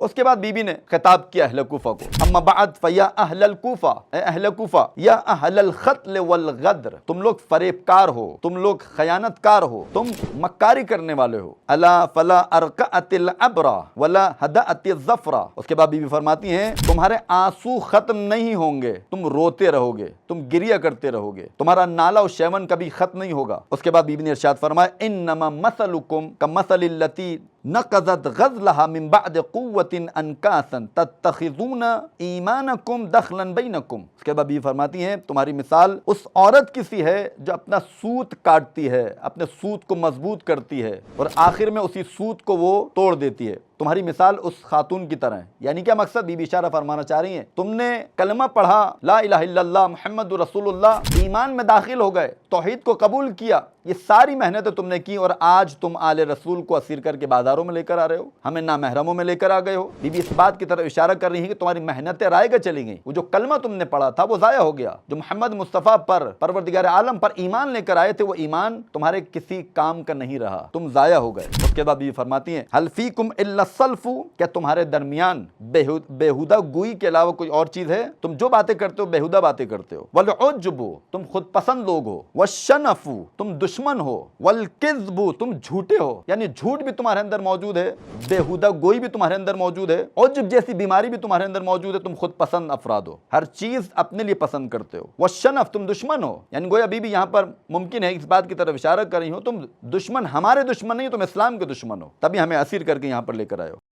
اس کے بعد بیوی نے خطاب کیا اہل کوفہ کو، اما بعد فیا اہل الکوفہ، اے اہل کوفہ، یا اہل القتل والغدر، تم لوگ فریب کار ہو، تم لوگ خیانت کار ہو، تم مکاری کرنے والے ہو، الا فلا ارقعت العبرا ولا ہدأت الظفرا۔ اس کے بعد بیوی فرماتی ہیں تمہارے آنسو ختم نہیں ہوں گے، تم روتے رہو گے، تم گریہ کرتے رہو گے، تمہارا نالا و شیون کبھی ختم نہیں ہوگا۔ اس کے بعد بیوی نے ارشاد فرمایا انما مثلکم کمثل التی نقضت غزلها من بعد قوت انکاسا تتخذون ایمانکم دخلا بینکم۔ اس کے بعد بیوی فرماتی ہیں تمہاری مثال اس عورت کی سی ہے جو اپنا سوت کاٹتی ہے، اپنے سوت کو مضبوط کرتی ہے اور آخر میں اسی سوت کو وہ توڑ دیتی ہے، تمہاری مثال اس خاتون کی طرح ہے۔ یعنی کیا مقصد؟ بی بی اشارہ فرمانا چاہ رہی ہیں تم نے کلمہ پڑھا لا الہ الا اللہ محمد رسول اللہ، ایمان میں داخل ہو گئے، توحید کو قبول کیا، یہ ساری محنتیں تم نے کی اور آج تم آل رسول کو اسیر کر کے بازاروں میں لے کر آ رہے ہو، ہمیں نامحرموں میں لے کر آ گئے ہو۔ بی بی اس بات کی طرف اشارہ کر رہی ہیں کہ تمہاری محنتیں رائے گا چلی گئیں، وہ جو کلمہ تم نے پڑھا تھا وہ ضائع ہو گیا، جو محمد مصطفیٰ پر پروردگار عالم پر ایمان لے کر آئے تھے وہ ایمان تمہارے کسی کام کا نہیں رہا، تم ضائع ہو گئے۔ اس کے بعد بیوی فرماتی ہیں هل فیکم الا السلف، کیا تمہارے درمیان بےہودہ گوئی کے علاوہ کوئی اور چیز ہے؟ تم جو باتیں کرتے ہو بےہودہ باتیں کرتے ہو، والعجب، تم خود پسند لوگ ہو، والشنف، تم دشمن ہو، والکذب، تم جھوٹے ہو، یعنی جھوٹ بھی تمہارے اندر موجود ہے، بےہودہ گوئی بھی تمہارے اندر موجود ہے، عجب جیسی بیماری بھی تمہارے اندر موجود ہے، تم خود پسند افراد ہو، ہر چیز اپنے لیے پسند کرتے ہو، والشنف، تم دشمن ہو، یعنی گویا بیوی یہاں پر ممکن ہے اس بات کی طرف اشارہ کر رہی ہو تم دشمن، ہمارے دشمن نہیں، تم اسلام کے دشمن ہو، تبھی ہمیں اسیر کر کے یہاں پر لے کر آئے ہو۔